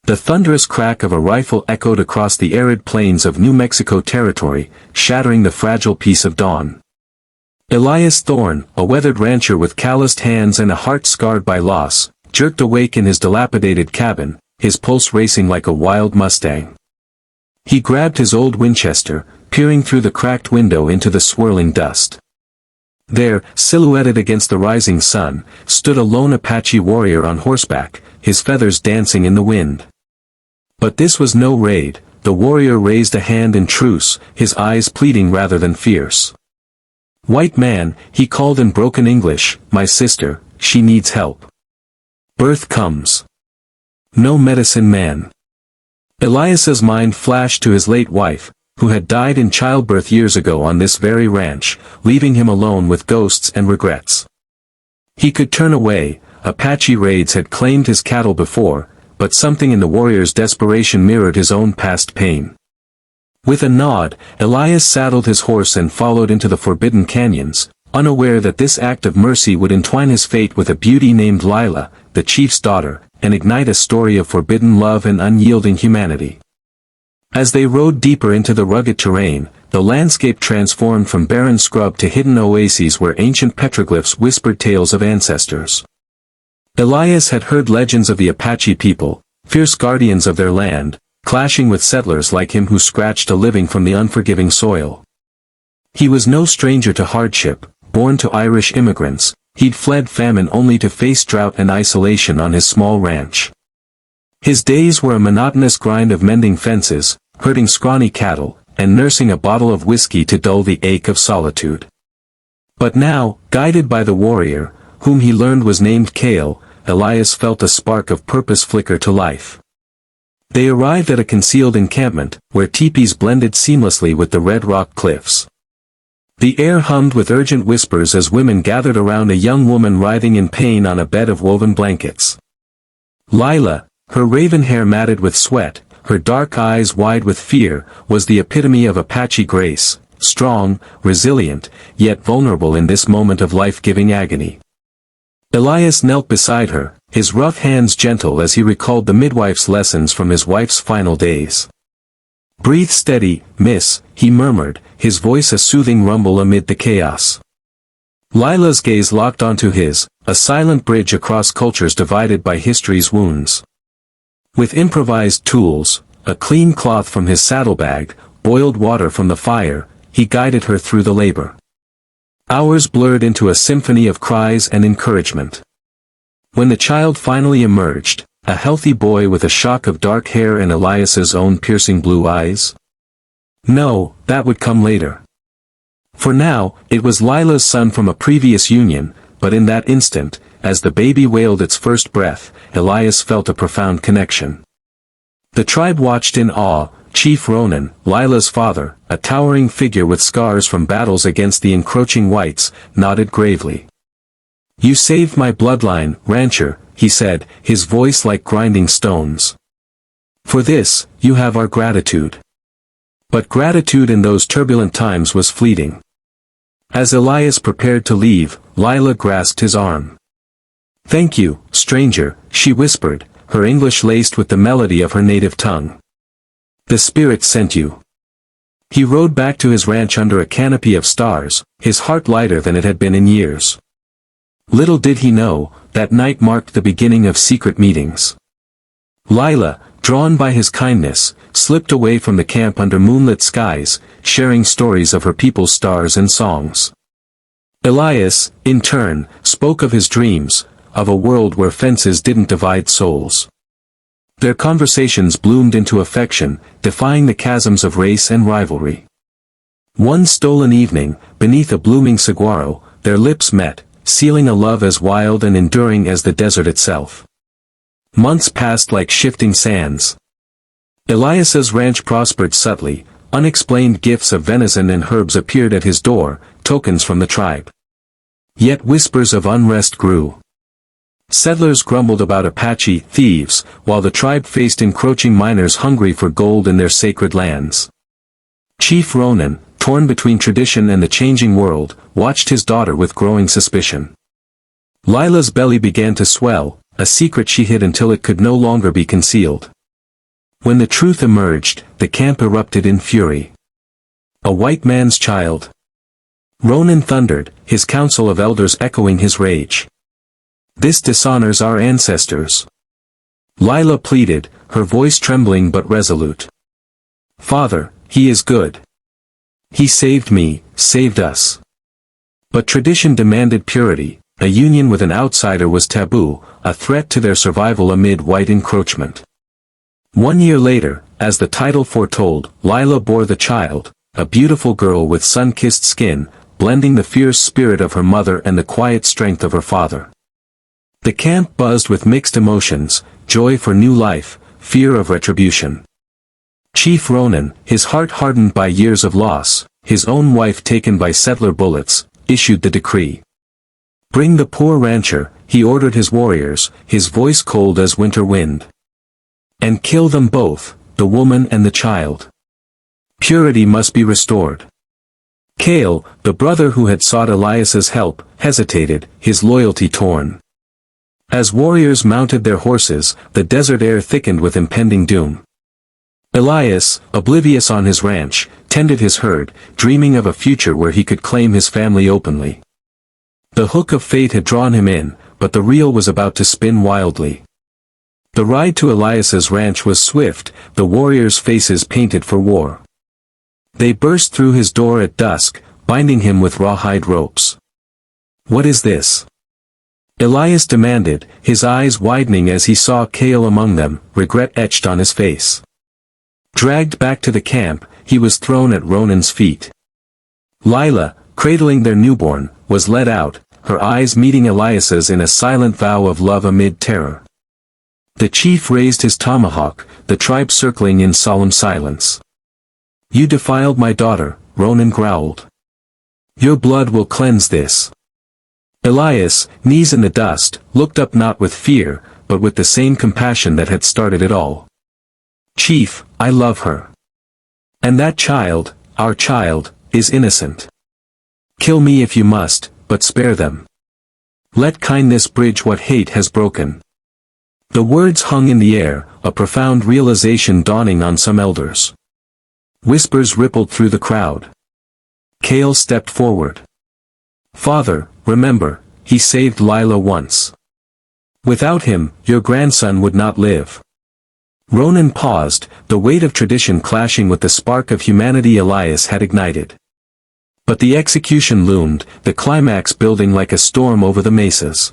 The thunderous crack of a rifle echoed across the arid plains of New Mexico territory, shattering the fragile peace of dawn. Elias Thorne, a weathered rancher with calloused hands and a heart scarred by loss, jerked awake in his dilapidated cabin, his pulse racing like a wild Mustang. He grabbed his old Winchester, peering through the cracked window into the swirling dust. There, silhouetted against the rising sun, stood a lone Apache warrior on horseback, his feathers dancing in the wind. But this was no raid. The warrior raised a hand in truce, his eyes pleading rather than fierce. "White man," he called in broken English, "my sister, she needs help. Birth comes. No medicine man." Elias's mind flashed to his late wife, who had died in childbirth years ago on this very ranch, leaving him alone with ghosts and regrets. He could turn away. Apache raids had claimed his cattle before, but something in the warrior's desperation mirrored his own past pain. With a nod, Elias saddled his horse and followed into the forbidden canyons, unaware that this act of mercy would entwine his fate with a beauty named Lila, the chief's daughter, and ignite a story of forbidden love and unyielding humanity. As they rode deeper into the rugged terrain, the landscape transformed from barren scrub to hidden oases where ancient petroglyphs whispered tales of ancestors. Elias had heard legends of the Apache people, fierce guardians of their land, clashing with settlers like him who scratched a living from the unforgiving soil. He was no stranger to hardship. Born to Irish immigrants, he'd fled famine only to face drought and isolation on his small ranch. His days were a monotonous grind of mending fences, herding scrawny cattle, and nursing a bottle of whiskey to dull the ache of solitude. But now, guided by the warrior, whom he learned was named Cale, Elias felt a spark of purpose flicker to life. They arrived at a concealed encampment, where teepees blended seamlessly with the red rock cliffs. The air hummed with urgent whispers as women gathered around a young woman writhing in pain on a bed of woven blankets. Lila, her raven hair matted with sweat, her dark eyes wide with fear, was the epitome of Apache grace, strong, resilient, yet vulnerable in this moment of life-giving agony. Elias knelt beside her, his rough hands gentle as he recalled the midwife's lessons from his wife's final days. "Breathe steady, miss," he murmured, his voice a soothing rumble amid the chaos. Lila's gaze locked onto his, a silent bridge across cultures divided by history's wounds. With improvised tools, a clean cloth from his saddlebag, boiled water from the fire, he guided her through the labor. Hours blurred into a symphony of cries and encouragement. When the child finally emerged, a healthy boy with a shock of dark hair and Elias's own piercing blue eyes? No, that would come later. For now, it was Lila's son from a previous union, but in that instant, as the baby wailed its first breath, Elias felt a profound connection. The tribe watched in awe. Chief Ronan, Lila's father, a towering figure with scars from battles against the encroaching whites, nodded gravely. "You saved my bloodline, rancher," he said, his voice like grinding stones. "For this, you have our gratitude." But gratitude in those turbulent times was fleeting. As Elias prepared to leave, Lila grasped his arm. "Thank you, stranger," she whispered, her English laced with the melody of her native tongue. "The spirit sent you." He rode back to his ranch under a canopy of stars, his heart lighter than it had been in years. Little did he know, that night marked the beginning of secret meetings. Lila, drawn by his kindness, slipped away from the camp under moonlit skies, sharing stories of her people's stars and songs. Elias, in turn, spoke of his dreams, of a world where fences didn't divide souls. Their conversations bloomed into affection, defying the chasms of race and rivalry. One stolen evening, beneath a blooming saguaro, their lips met, sealing a love as wild and enduring as the desert itself. Months passed like shifting sands. Elias's ranch prospered subtly, unexplained gifts of venison and herbs appeared at his door, tokens from the tribe. Yet whispers of unrest grew. Settlers grumbled about Apache thieves, while the tribe faced encroaching miners hungry for gold in their sacred lands. Chief Ronan, torn between tradition and the changing world, watched his daughter with growing suspicion. Lila's belly began to swell, a secret she hid until it could no longer be concealed. When the truth emerged, the camp erupted in fury. A white man's child. Ronan thundered, his council of elders echoing his rage. This dishonors our ancestors. Lila pleaded, her voice trembling but resolute. Father, he is good. He saved me, saved us. But tradition demanded purity. A union with an outsider was taboo, a threat to their survival amid white encroachment. 1 year later, as the title foretold, Lila bore the child, a beautiful girl with sun-kissed skin, blending the fierce spirit of her mother and the quiet strength of her father. The camp buzzed with mixed emotions, joy for new life, fear of retribution. Chief Ronan, his heart hardened by years of loss, his own wife taken by settler bullets, issued the decree. Bring the poor rancher, he ordered his warriors, his voice cold as winter wind. And kill them both, the woman and the child. Purity must be restored. Cale, the brother who had sought Elias's help, hesitated, his loyalty torn. As warriors mounted their horses, the desert air thickened with impending doom. Elias, oblivious on his ranch, tended his herd, dreaming of a future where he could claim his family openly. The hook of fate had drawn him in, but the reel was about to spin wildly. The ride to Elias's ranch was swift, the warriors' faces painted for war. They burst through his door at dusk, binding him with rawhide ropes. What is this? Elias demanded, his eyes widening as he saw Cale among them, regret etched on his face. Dragged back to the camp, he was thrown at Ronan's feet. Lila, cradling their newborn, was led out, her eyes meeting Elias's in a silent vow of love amid terror. The chief raised his tomahawk, the tribe circling in solemn silence. You defiled my daughter, Ronan growled. Your blood will cleanse this. Elias, knees in the dust, looked up not with fear, but with the same compassion that had started it all. Chief, I love her. And that child, our child, is innocent. Kill me if you must, but spare them. Let kindness bridge what hate has broken. The words hung in the air, a profound realization dawning on some elders. Whispers rippled through the crowd. Cale stepped forward. Father, remember, he saved Lila once. Without him, your grandson would not live. Ronan paused, the weight of tradition clashing with the spark of humanity Elias had ignited. But the execution loomed, the climax building like a storm over the mesas.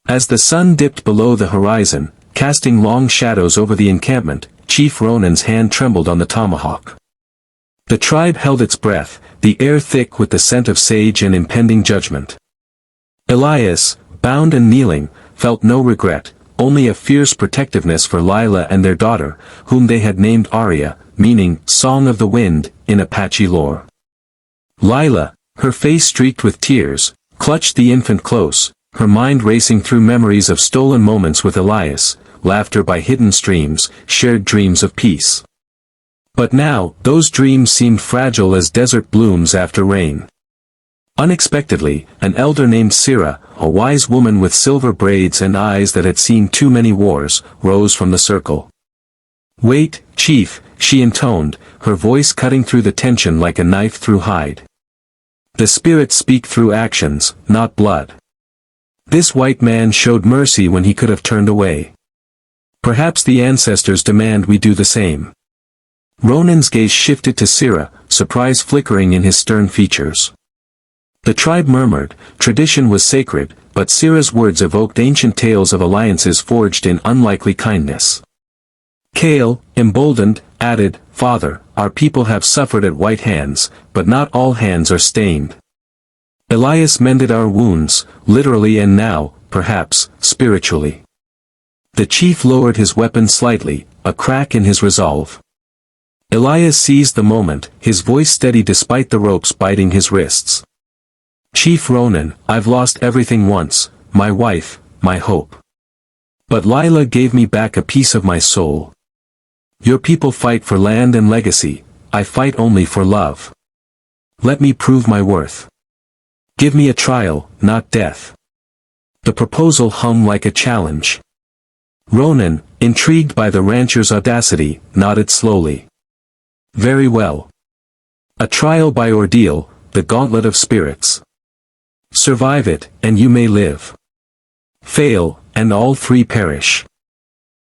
As the sun dipped below the horizon, casting long shadows over the encampment, Chief Ronan's hand trembled on the tomahawk. The tribe held its breath, the air thick with the scent of sage and impending judgment. Elias, bound and kneeling, felt no regret, only a fierce protectiveness for Lila and their daughter, whom they had named Aria, meaning Song of the Wind, in Apache lore. Lila, her face streaked with tears, clutched the infant close, her mind racing through memories of stolen moments with Elias, laughter by hidden streams, shared dreams of peace. But now, those dreams seemed fragile as desert blooms after rain. Unexpectedly, an elder named Sira, a wise woman with silver braids and eyes that had seen too many wars, rose from the circle. Wait, Chief, she intoned, her voice cutting through the tension like a knife through hide. The spirits speak through actions, not blood. This white man showed mercy when he could have turned away. Perhaps the ancestors demand we do the same. Ronan's gaze shifted to Sira, surprise flickering in his stern features. The tribe murmured, tradition was sacred, but Sira's words evoked ancient tales of alliances forged in unlikely kindness. Cale, emboldened, added, Father, our people have suffered at white hands, but not all hands are stained. Elias mended our wounds, literally and now, perhaps, spiritually. The chief lowered his weapon slightly, a crack in his resolve. Elias seized the moment, his voice steady despite the ropes biting his wrists. Chief Ronan, I've lost everything once, my wife, my hope. But Lila gave me back a piece of my soul. Your people fight for land and legacy, I fight only for love. Let me prove my worth. Give me a trial, not death. The proposal hung like a challenge. Ronan, intrigued by the rancher's audacity, nodded slowly. Very well. A trial by ordeal, the gauntlet of spirits. Survive it, and you may live. Fail, and all three perish.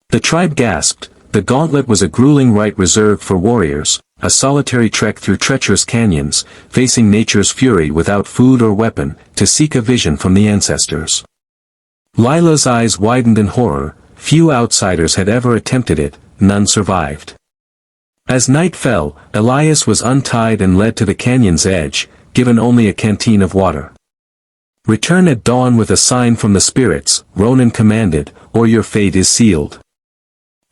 The tribe gasped. The gauntlet was a grueling rite reserved for warriors, a solitary trek through treacherous canyons, facing nature's fury without food or weapon, to seek a vision from the ancestors. Lila's eyes widened in horror. Few outsiders had ever attempted it, none survived. As night fell, Elias was untied and led to the canyon's edge, given only a canteen of water. Return at dawn with a sign from the spirits, Ronan commanded, or your fate is sealed.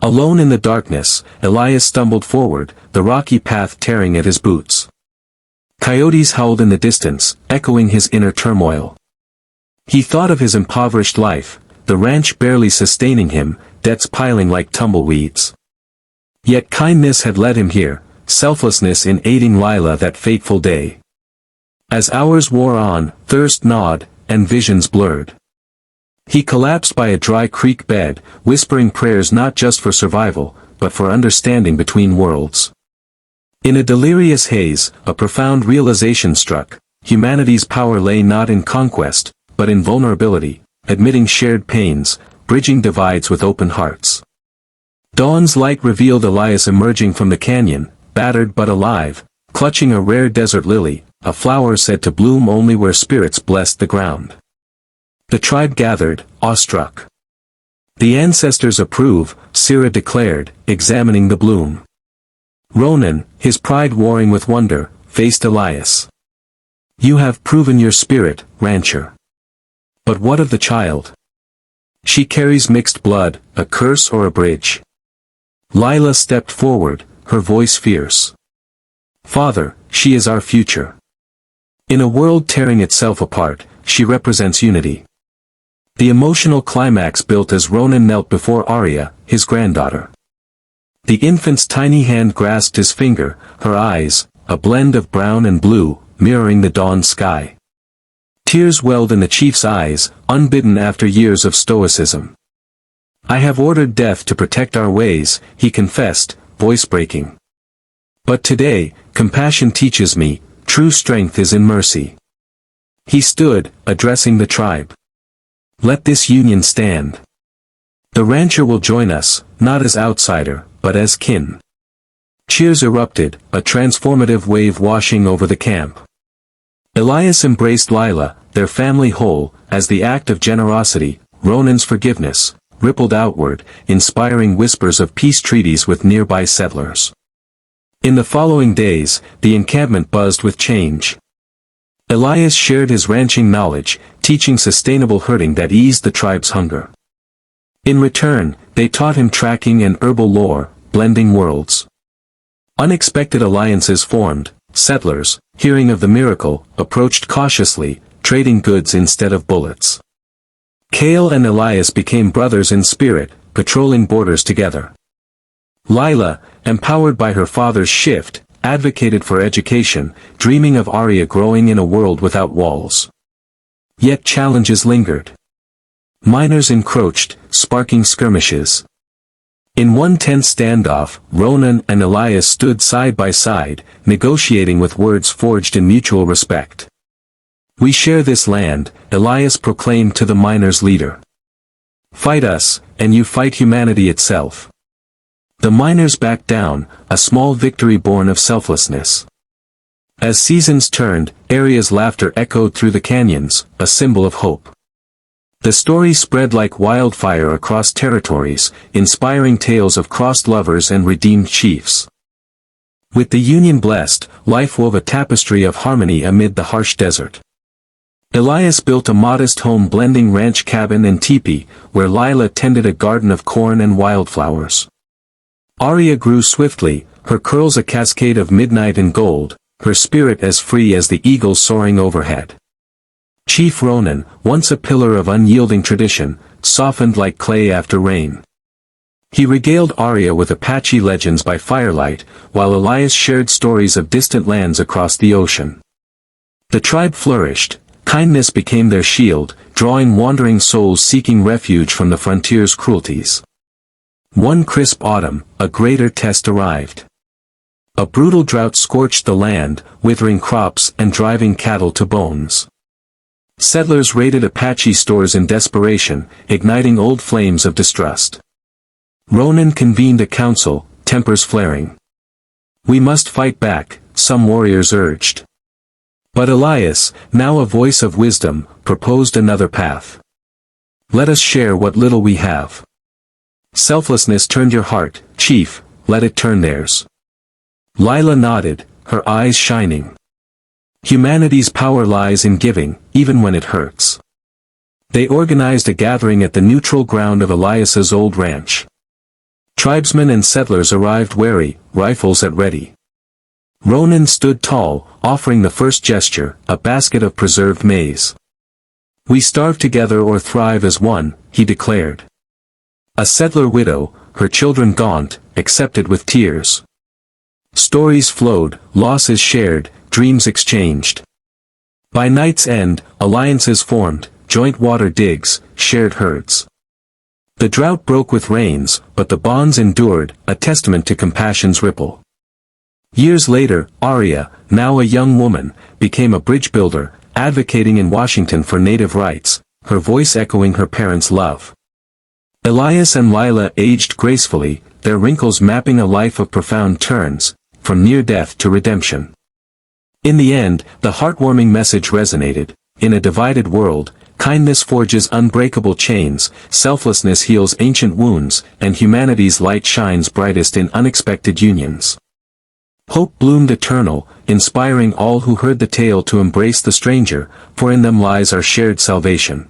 Alone in the darkness, Elias stumbled forward, the rocky path tearing at his boots. Coyotes howled in the distance, echoing his inner turmoil. He thought of his impoverished life, the ranch barely sustaining him, debts piling like tumbleweeds. Yet kindness had led him here, selflessness in aiding Lila that fateful day. As hours wore on, thirst gnawed, and visions blurred. He collapsed by a dry creek bed, whispering prayers not just for survival, but for understanding between worlds. In a delirious haze, a profound realization struck. Humanity's power lay not in conquest, but in vulnerability, admitting shared pains, bridging divides with open hearts. Dawn's light revealed Elias emerging from the canyon, battered but alive, clutching a rare desert lily, a flower said to bloom only where spirits blessed the ground. The tribe gathered, awestruck. The ancestors approve, Sira declared, examining the bloom. Ronan, his pride warring with wonder, faced Elias. You have proven your spirit, rancher. But what of the child? She carries mixed blood, a curse or a bridge. Lila stepped forward, her voice fierce. Father, she is our future. In a world tearing itself apart, she represents unity. The emotional climax built as Ronan knelt before Arya, his granddaughter. The infant's tiny hand grasped his finger, her eyes, a blend of brown and blue, mirroring the dawn sky. Tears welled in the chief's eyes, unbidden after years of stoicism. I have ordered death to protect our ways, he confessed, voice breaking. But today, compassion teaches me, true strength is in mercy. He stood, addressing the tribe. Let this union stand. The rancher will join us, not as outsider, but as kin. Cheers erupted, a transformative wave washing over the camp. Elias embraced Lila, their family whole, as the act of generosity. Ronan's forgiveness, rippled outward, inspiring whispers of peace treaties with nearby settlers. In the following days, the encampment buzzed with change. Elias shared his ranching knowledge, teaching sustainable herding that eased the tribe's hunger. In return, they taught him tracking and herbal lore, blending worlds. Unexpected alliances formed. Settlers, hearing of the miracle, approached cautiously, trading goods instead of bullets. Kale and Elias became brothers in spirit, patrolling borders together. Lila, empowered by her father's shift, advocated for education, dreaming of Arya growing in a world without walls. Yet challenges lingered. Miners encroached, sparking skirmishes. In one tense standoff, Ronan and Elias stood side by side, negotiating with words forged in mutual respect. We share this land, Elias proclaimed to the miners' leader. Fight us, and you fight humanity itself. The miners backed down, a small victory born of selflessness. As seasons turned, Arya's laughter echoed through the canyons, a symbol of hope. The story spread like wildfire across territories, inspiring tales of crossed lovers and redeemed chiefs. With the union blessed, life wove a tapestry of harmony amid the harsh desert. Elias built a modest home blending ranch cabin and teepee, where Lila tended a garden of corn and wildflowers. Arya grew swiftly, her curls a cascade of midnight and gold, her spirit as free as the eagles soaring overhead. Chief Ronan, once a pillar of unyielding tradition, softened like clay after rain. He regaled Arya with Apache legends by firelight, while Elias shared stories of distant lands across the ocean. The tribe flourished, kindness became their shield, drawing wandering souls seeking refuge from the frontier's cruelties. One crisp autumn, a greater test arrived. A brutal drought scorched the land, withering crops and driving cattle to bones. Settlers raided Apache stores in desperation, igniting old flames of distrust. Ronan convened a council, tempers flaring. "We must fight back," some warriors urged. But Elias, now a voice of wisdom, proposed another path. "Let us share what little we have. Selflessness turned your heart, chief, let it turn theirs." Lila nodded, her eyes shining. Humanity's power lies in giving, even when it hurts. They organized a gathering at the neutral ground of Elias's old ranch. Tribesmen and settlers arrived wary, rifles at ready. Ronan stood tall, offering the first gesture, a basket of preserved maize. "We starve together or thrive as one," he declared. A settler widow, her children gaunt, accepted with tears. Stories flowed, losses shared, dreams exchanged. By night's end, alliances formed, joint water digs, shared herds. The drought broke with rains, but the bonds endured, a testament to compassion's ripple. Years later, Arya, now a young woman, became a bridge builder, advocating in Washington for native rights, her voice echoing her parents' love. Elias and Lila aged gracefully, their wrinkles mapping a life of profound turns, from near death to redemption. In the end, the heartwarming message resonated. In a divided world, kindness forges unbreakable chains, selflessness heals ancient wounds, and humanity's light shines brightest in unexpected unions. Hope bloomed eternal, inspiring all who heard the tale to embrace the stranger, for in them lies our shared salvation.